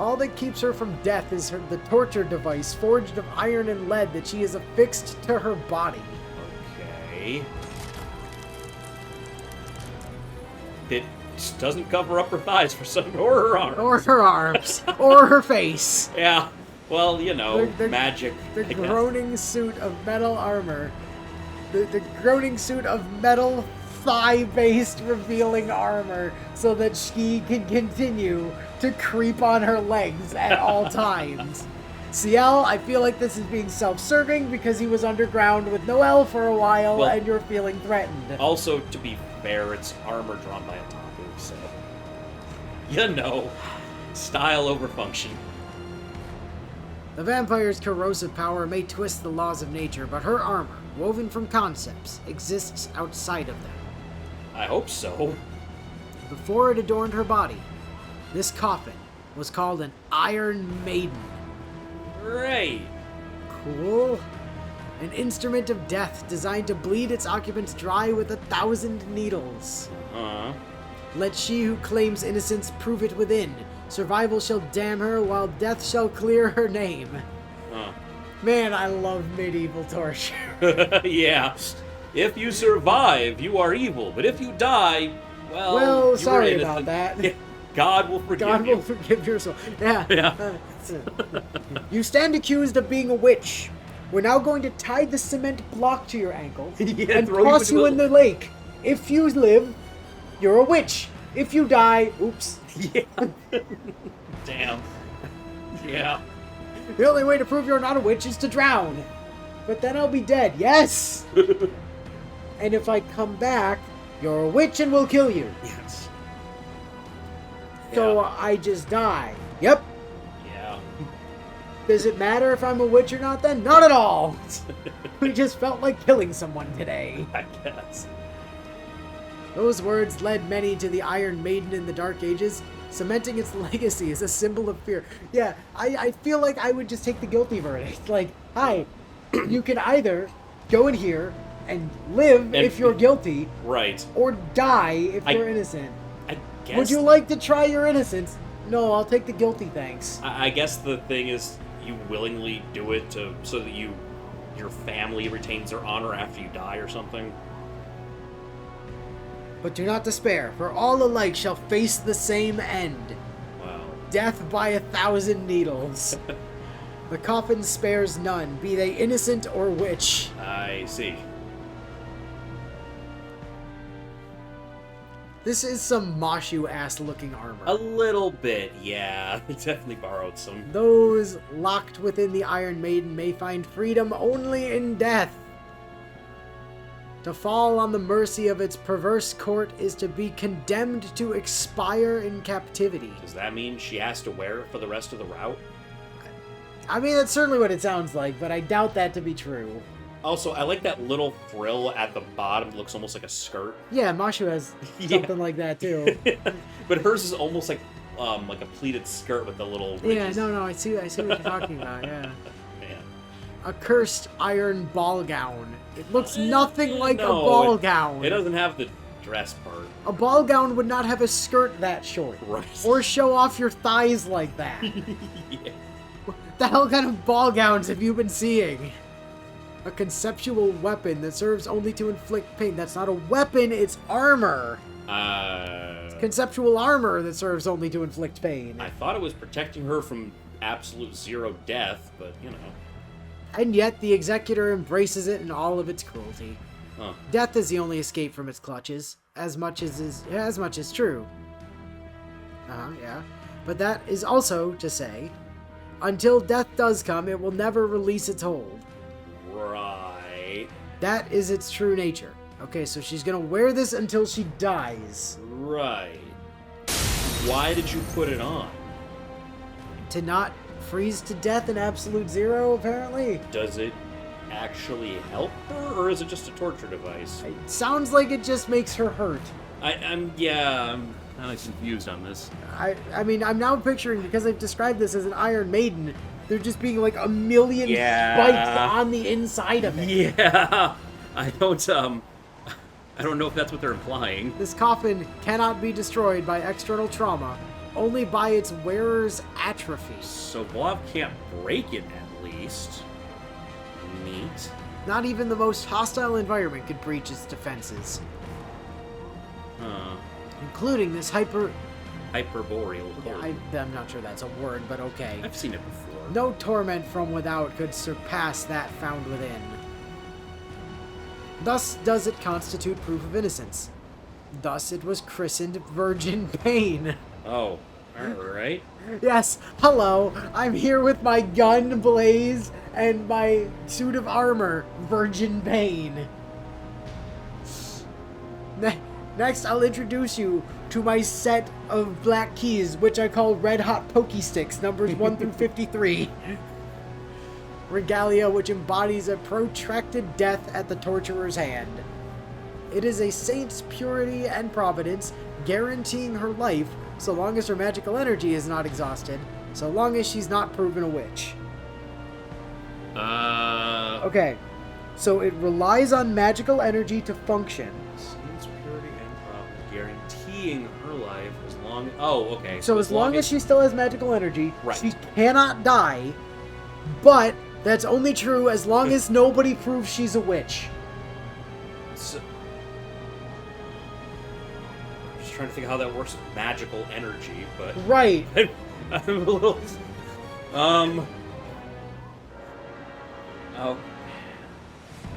All that keeps her from death is the torture device forged of iron and lead that she is affixed to her body. Okay. It doesn't cover up her thighs for some, or her arms. Or her arms. Or her face. Yeah. Well, you know, magic. The groaning suit of metal armor. The groaning suit of metal thigh-based revealing armor so that she can continue to creep on her legs at all times. Ciel, I feel like this is being self-serving because he was underground with Noelle for a while and you're feeling threatened. Also, to be fair, it's armor drawn by a taku, so... You know, style over function. The vampire's corrosive power may twist the laws of nature, but her armor, woven from concepts, exists outside of them. I hope so. Before it adorned her body, this coffin was called an Iron Maiden. Right. Cool. An instrument of death designed to bleed its occupants dry with 1,000 needles. Uh-huh. Let she who claims innocence prove it within. Survival shall damn her, while death shall clear her name. Huh. Man, I love medieval torture. Yeah. If you survive, you are evil, but if you die, well... Well, sorry about that. God will forgive you. God will forgive your soul. Yeah. Yeah. You stand accused of being a witch. We're now going to tie the cement block to your ankle and toss you in the lake. If you live, you're a witch. If you die, oops. Yeah. Damn. Yeah. The only way to prove you're not a witch is to drown. But then I'll be dead, yes! And if I come back, you're a witch and we'll kill you. Yes. So I just die. Yep. Yeah. Does it matter if I'm a witch or not then? Not at all! We just felt like killing someone today. I guess. Those words led many to the Iron Maiden in the Dark Ages, cementing its legacy as a symbol of fear. Yeah, I feel like I would just take the guilty verdict. Like, hi, you can either go in here and live if you're guilty, right, or die if you're innocent. I guess. Would you like to try your innocence? No, I'll take the guilty, thanks. I guess the thing is, you willingly do it so that your family retains their honor after you die or something. But do not despair, for all alike shall face the same end. Wow. Death by 1,000 needles. The coffin spares none, be they innocent or witch. I see. This is some Mashu-ass looking armor. A little bit, yeah. They definitely borrowed some. Those locked within the Iron Maiden may find freedom only in death. To fall on the mercy of its perverse court is to be condemned to expire in captivity. Does that mean she has to wear it for the rest of the route? I mean, that's certainly what it sounds like, but I doubt that to be true. Also, I like that little frill at the bottom. It looks almost like a skirt. Yeah, Mashu has something like that, too. But hers is almost like a pleated skirt with the little ridges. Yeah, no, I see what you're talking about, yeah. Man. A cursed iron ball gown. It looks nothing like a ball gown. It doesn't have the dress part. A ball gown would not have a skirt that short. Right. Or show off your thighs like that. Yeah. What the hell kind of ball gowns have you been seeing? A conceptual weapon that serves only to inflict pain. That's not a weapon, it's armor. Conceptual armor that serves only to inflict pain. I thought it was protecting her from absolute zero death, but, you know. And yet the Executor embraces it in all of its cruelty. Huh. Death is the only escape from its clutches, as much as true. Yeah. But that is also to say, until death does come, it will never release its hold. Right. That is its true nature. Okay, so she's gonna wear this until she dies. Right. Why did you put it on? To not freeze to death in absolute zero, apparently. Does it actually help her, or is it just a torture device? It sounds like it just makes her hurt. I'm kind of confused on this. I mean, I'm now picturing, because I've described this as an Iron Maiden, there just being like a million spikes on the inside of it. Yeah. I don't know if that's what they're implying. This coffin cannot be destroyed by external trauma, only by its wearer's atrophy. So Blob can't break it, at least. Neat. Not even the most hostile environment could breach its defenses, Huh. including this Hyperboreal. I'm not sure that's a word, but okay. I've seen it before. No torment from without could surpass that found within. Thus does it constitute proof of innocence. Thus it was christened Virgin Pain. Oh, alright. Yes, hello. I'm here with my gun, Blaze, and my suit of armor, Virgin Pain. Next, I'll introduce you to my set of black keys, which I call Red Hot Pokey Sticks, numbers 1 through 53. Regalia, which embodies a protracted death at the torturer's hand. It is a saint's purity and providence, guaranteeing her life so long as her magical energy is not exhausted, so long as she's not proven a witch. Okay, so it relies on magical energy to function. Saint's purity and providence, guaranteeing her life as long. Oh, okay. So as long as she still has magical energy, Right. she cannot die, but that's only true as long as nobody proves she's a witch. So, I'm just trying to think how that works with magical energy, but Right. I'm a little. Oh.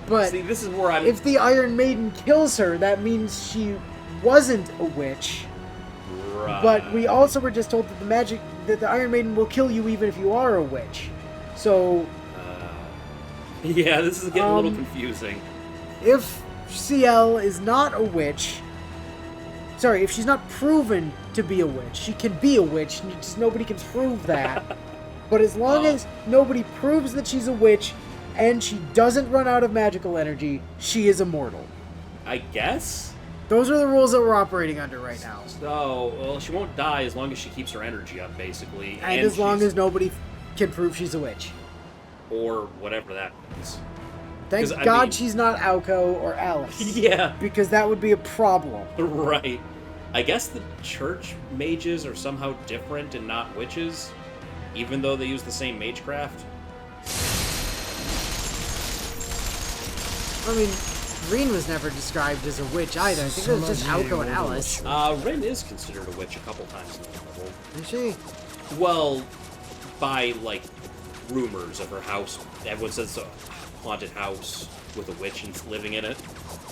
But See, this is where I'm. if the Iron Maiden kills her, that means she wasn't a witch. Right. But we also were just told that the Iron Maiden will kill you even if you are a witch. So Yeah, this is getting a little confusing. if Ciel is not a witch, if she's not proven to be a witch, she can be a witch, just nobody can prove that. But as long as nobody proves that she's a witch and she doesn't run out of magical energy, she is immortal. I guess? Those are the rules that we're operating under right now. So, well, she won't die as long as she keeps her energy up, basically. And as long as nobody can prove she's a witch. Or whatever that means. Thank 'Cause, I God mean- she's not Alco or Alice. Yeah, Because that would be a problem. right. I guess the church mages are somehow different and not witches, even though they use the same magecraft. I mean, Green was never described as a witch either. I think it was just Alco and Alice. Rin is considered a witch a couple times in the novel. Is she? Well, by, like, rumors of her house. Everyone says it's a haunted house with a witch living in it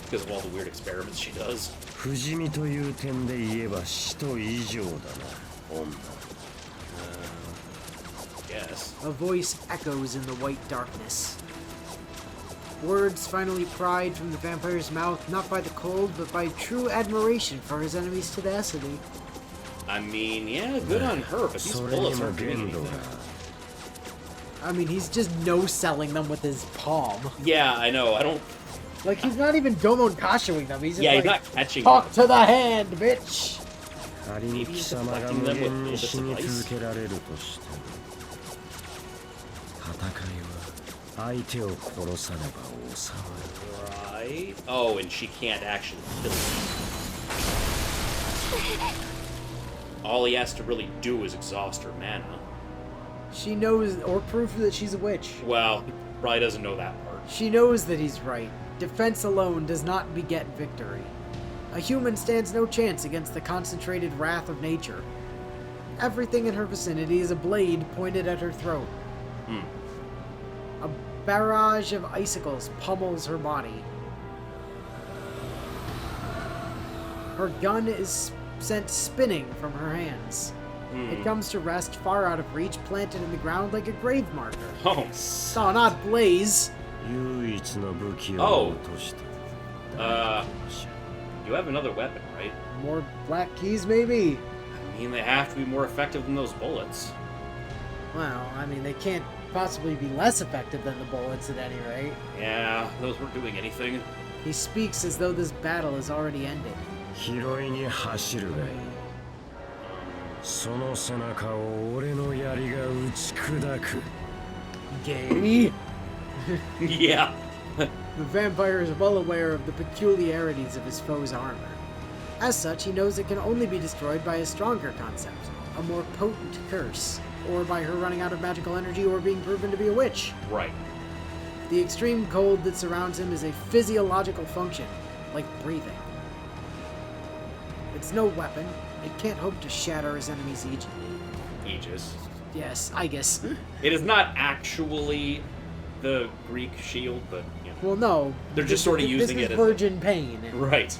because of all the weird experiments she does. 不死身という点で言えば使徒以上だな、女。Yes. A voice echoes in the white darkness. Words finally pried from the vampire's mouth, not by the cold, but by true admiration for his enemy's tenacity. I mean, yeah, good on her, but these bullets aren't doing anything. I mean, he's just no-selling them with his palm. Yeah, I know. I don't. Like, he's not even Domon Kashoing them. He's just Yeah, like, he's not catching talk them. to the hand, bitch! 仮に貴様が無限に死に続けられるとしても、戦いは相手を殺さねば収まる。 Right. Oh, and she can't actually kill him. All he has to really do is exhaust her mana. She knows, or proof that she's a witch. Well, he probably doesn't know that part. She knows that he's right. Defense alone does not beget victory. A human stands no chance against the concentrated wrath of nature. Everything in her vicinity is a blade pointed at her throat. A barrage of icicles pummels her body. Her gun is sent spinning from her hands. It comes to rest far out of reach, planted in the ground like a grave marker. Oh. Oh, not Blaze! 唯一の武器を落として。 You have another weapon, right? More black keys, maybe? I mean, they have to be more effective than those bullets. Well, I mean, they can't possibly be less effective than the bullets at any rate. Yeah, those weren't doing anything. He speaks as though this battle is already ended. 拾いに走るがいい。その背中を俺の槍が打ち砕く。 Gay? Yeah. The vampire is well aware of the peculiarities of his foe's armor. As such, he knows it can only be destroyed by a stronger concept, a more potent curse, or by her running out of magical energy or being proven to be a witch. Right. The extreme cold that surrounds him is a physiological function, like breathing. It's no weapon. It can't hope to shatter his enemy's Aegis. Yes, I guess. It is not actually the Greek shield, but, you know. Well, no. They're just sort of using this it is as virgin pain. Right.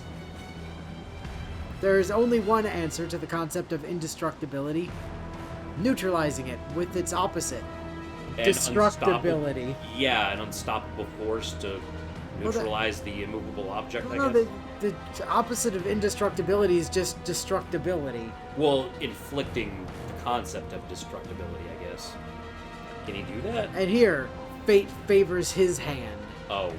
There is only one answer to the concept of indestructibility. Neutralizing it with its opposite. And Destructibility. Yeah, an unstoppable force to neutralize the immovable object, I guess. The opposite of indestructibility is just destructibility. Well, inflicting the concept of destructibility, I guess. Can he do that? And here, fate favors his hand. Oh.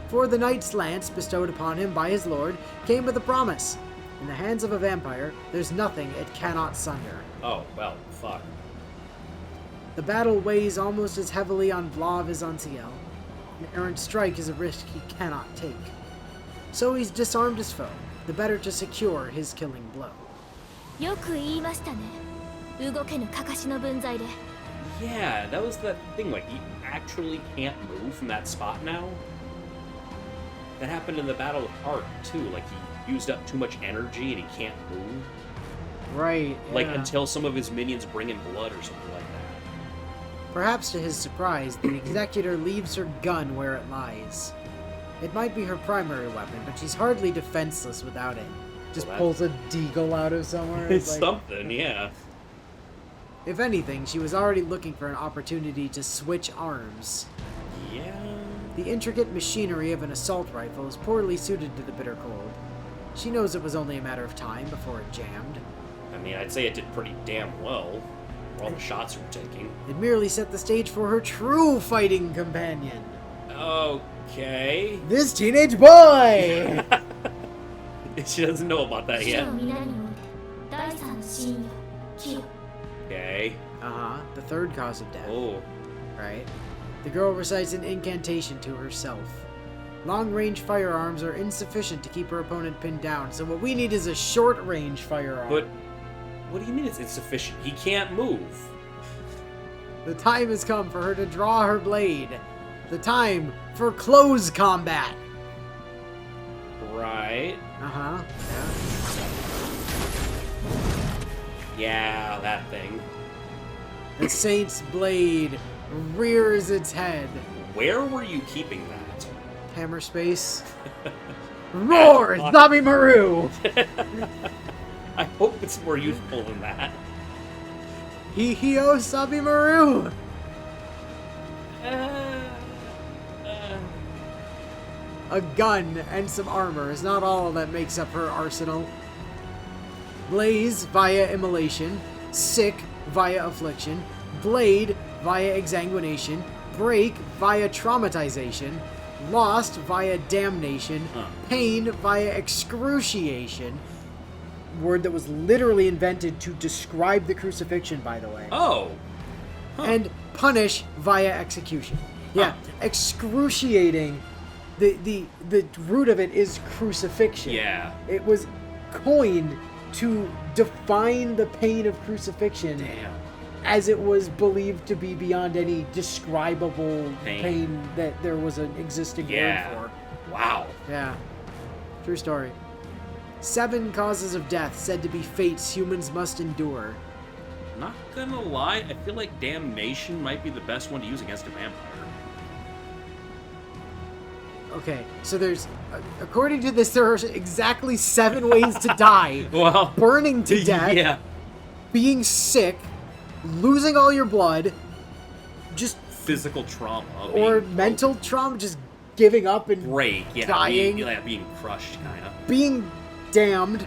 For the knight's lance bestowed upon him by his lord came with a promise. In the hands of a vampire, there's nothing it cannot sunder. Oh, well, fuck. The battle weighs almost as heavily on Vlav as on Ciel. An errant strike is a risk he cannot take. So he's disarmed his foe, the better to secure his killing blow. よく言いましたね。動けぬかかしの分際で。 Yeah, that was the thing, like, he actually can't move from that spot now? That happened in the Battle of Ark, too. Like, he used up too much energy and he can't move. Right, Like, yeah. until some of his minions bring in blood or something like that. Perhaps to his surprise, the Executor leaves her gun where it lies. It might be her primary weapon, but she's hardly defenseless without it. Just Well, pulls a deagle out of somewhere. It's like- something, yeah. If anything, she was already looking for an opportunity to switch arms. Yeah. The intricate machinery of an assault rifle is poorly suited to the bitter cold. She knows it was only a matter of time before it jammed. I mean, I'd say it did pretty damn well for all the shots we were taking. It merely set the stage for her true fighting companion. Okay. This teenage boy! She doesn't know about that 死 yet. の皆において第三の死因よ。キヨ。 Okay. Uh-huh, the third cause of death. Oh. Right? The girl recites an incantation to herself. Long-range firearms are insufficient to keep her opponent pinned down, so what we need is a short-range firearm. But what do you mean it's insufficient? He can't move. The time has come for her to draw her blade. The time for close combat. Right. Uh-huh. Yeah, that thing. The Saint's blade rears its head. Where were you keeping that? Hammer space. Roar! Zabi Maru! I hope it's more useful than that. Hee-hee-oh, Sabi Maru! A gun and some armor is not all that makes up her arsenal. Blaze via immolation, Sick via affliction, Blade via exsanguination, Break via traumatization, Lost via damnation, Pain via excruciation. Word that was literally invented to describe the crucifixion, by the way. Oh. And Punish via execution. Yeah, excruciating. The root of it is crucifixion. Yeah. It was coined to define the pain of crucifixion. Damn. As it was believed to be beyond any describable pain that there was an existing word for. Wow. Yeah. True story. 7 causes of death said to be fates humans must endure. Not gonna lie, I feel like damnation might be the best one to use against a vampire. Okay, so there's, according to this, there are exactly 7 ways to die. Well, burning to death, yeah. being sick, losing all your blood, just Physical trauma. or being mental trauma, just giving up and break, yeah, dying, being crushed, kind of. being damned,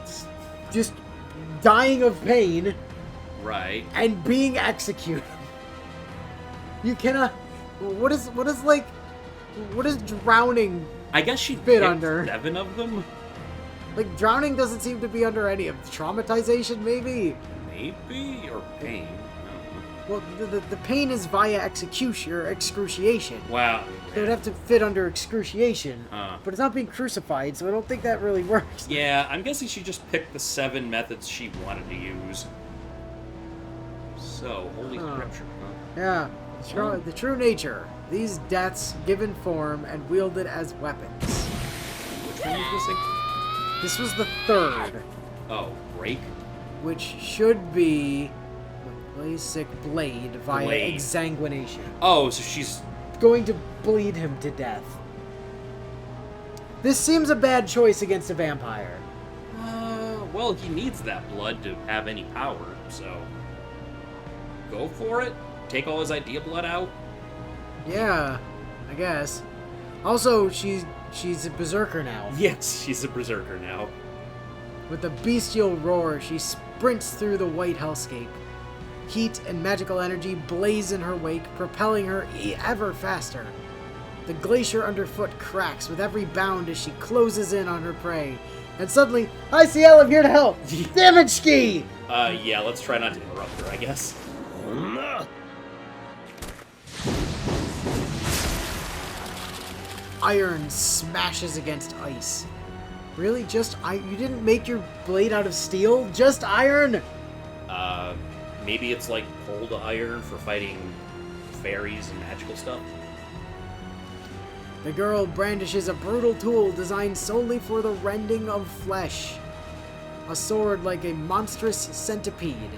It's just dying of pain, right. and being executed. You cannot. What is drowning? I guess she fit picked under. 7 of them. Like, drowning doesn't seem to be under any of traumatization, maybe. Maybe or pain. I don't know. Well, the pain is via execution or excruciation. Wow. They would have to fit under excruciation. Uh. But it's not being crucified, so I don't think that really works. Yeah, I'm guessing she just picked the 7 methods she wanted to use. So, Holy Scripture, huh? Yeah. The true nature. These deaths given form and wielded as weapons. Which one was missing? This was the 3rd, Oh, break? which should be Basic Blade via Blade. exsanguination. Oh, so she's... Going to bleed him to death. This seems a bad choice against a vampire. Well, he needs that blood to have any power, so... Go for it? Take all his idea blood out? Yeah, I guess. Also, she's a berserker now. Yes, she's a berserker now. With a bestial roar, she sprints through the white hellscape. Heat and magical energy blaze in her wake, propelling her ever faster. The glacier underfoot cracks with every bound as she closes in on her prey. And suddenly, hi Ciel, I'm here to help! Damage ski! Yeah, let's try not to interrupt her, I guess. Iron smashes against ice. Really? You didn't make your blade out of steel? Just iron? Maybe it's like cold iron for fighting fairies and magical stuff. The girl brandishes a brutal tool designed solely for the rending of flesh. A sword like a monstrous centipede.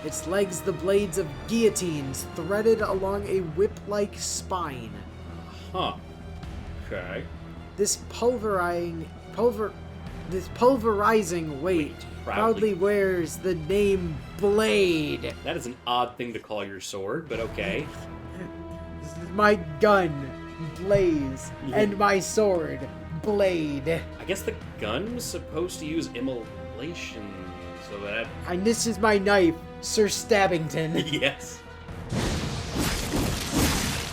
Its legs the blades of guillotines threaded along a whip-like spine. Huh. Okay. This pulverizing weight proudly wears the name Blade. That is an odd thing to call your sword, but okay. This is my gun, Blaze, and my sword, Blade. I guess the gun was supposed to use immolation, so that... And this is my knife, Sir Stabbington. Yes.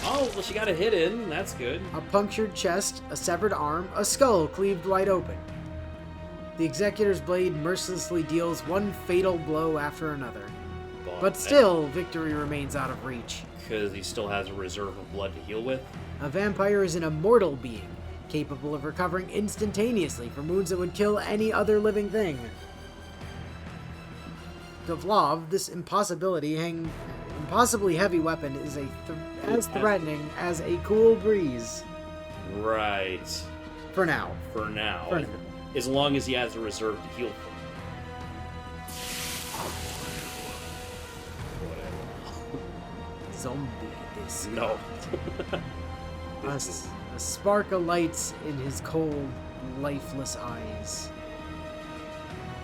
Oh, well, she got a hit in. That's good. A punctured chest, a severed arm, a skull cleaved wide open. The Executor's blade mercilessly deals one fatal blow after another. But still, victory remains out of reach. Because he still has a reserve of blood to heal with? A vampire is an immortal being, capable of recovering instantaneously from wounds that would kill any other living thing. To Vlav, this impossibly heavy weapon is as threatening as a cool breeze. Right. For now. For now. For now. As long as he has a reserve to heal from. Whatever. Zombie this. No. A spark alights in his cold, lifeless eyes.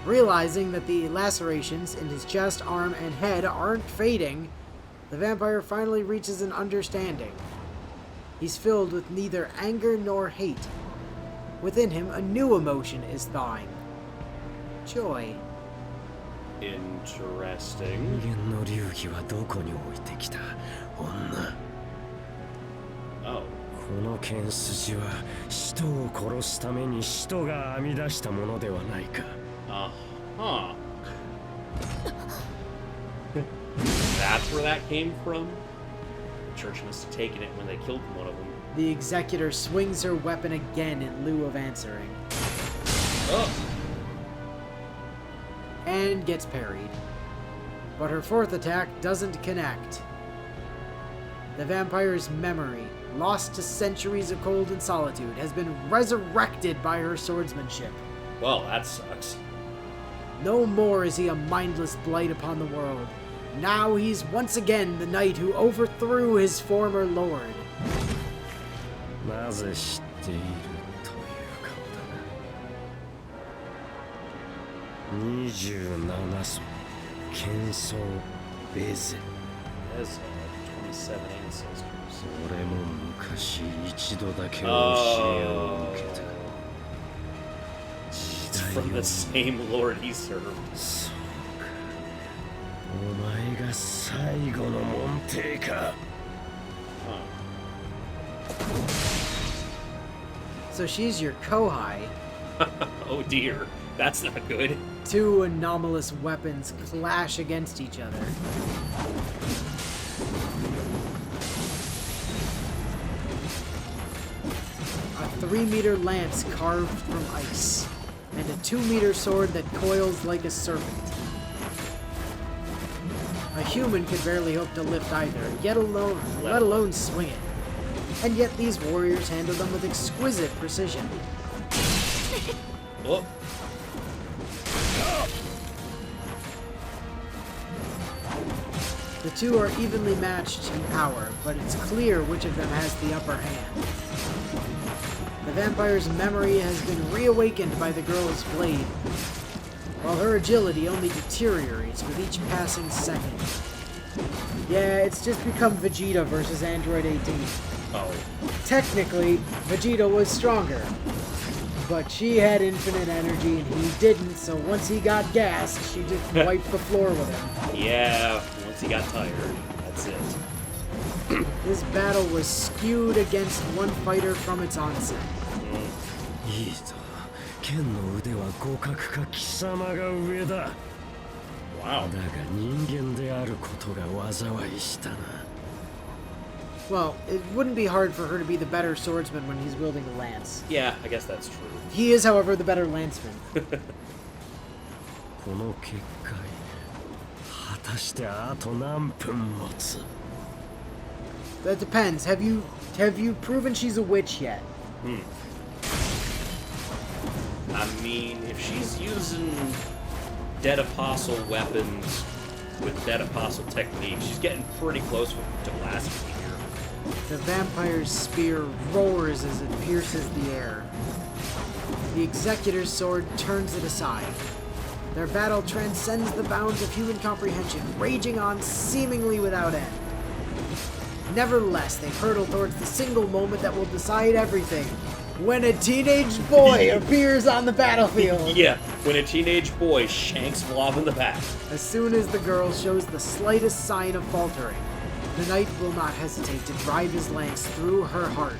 Realizing that the lacerations in his chest, arm, and head aren't fading, the vampire finally reaches an understanding. He's filled with neither anger nor hate. Within him, a new emotion is thawing. Joy. Interesting. 無限の流儀はどこに置いてきた女 Oh. この剣筋は使徒を殺すために使徒が編み出したものではないか Uh-huh. That's where that came from? The church must have taken it when they killed one of them. The Executor swings her weapon again in lieu of answering. Oh! And gets parried. But her fourth attack doesn't connect. The vampire's memory, lost to centuries of cold and solitude, has been resurrected by her swordsmanship. Well, that sucks. No more is he a mindless blight upon the world. Now he's once again the knight who overthrew his former lord. なぜ知っているという顔だな27層剣創ベゼ Has 27 ancestors. 俺も昔一度だけ教えを受けた It's from the same lord he served. そうかお前が最後の門弟か So she's your Kohai. Oh dear, that's not good. Two anomalous weapons clash against each other. 3-meter lance carved from ice, and a 2-meter sword that coils like a serpent. A human could barely hope to lift either, let alone swing it. And yet these warriors handle them with exquisite precision. Oh. The two are evenly matched in power, but it's clear which of them has the upper hand. The vampire's memory has been reawakened by the girl's blade, while her agility only deteriorates with each passing second. Yeah, it's just become Vegeta versus Android 18. Oh. Technically, Vegeta was stronger, but she had infinite energy and he didn't, so once he got gassed, she just wiped the floor with him. Yeah, once he got tired, that's it. This battle was skewed against one fighter from its onset. いいぞ剣の腕は互角か貴様が上だ Wow. だが人間であることが災いしたな Well, it wouldn't be hard for her to be the better swordsman when he's wielding a lance. Yeah, I guess that's true. He is, however, the better lanceman. この結界果たしてあと何分持つ That depends. Have you proven she's a witch yet? I mean, if she's using Dead Apostle weapons with Dead Apostle technique, she's getting pretty close to blasphemy here. The vampire's spear roars as it pierces the air. The Executor's sword turns it aside. Their battle transcends the bounds of human comprehension, raging on seemingly without end. Nevertheless, they hurtle towards the single moment that will decide everything. When a teenage boy appears on the battlefield. Yeah, when a teenage boy shanks Vlav in the back. As soon as the girl shows the slightest sign of faltering, the knight will not hesitate to drive his lance through her heart.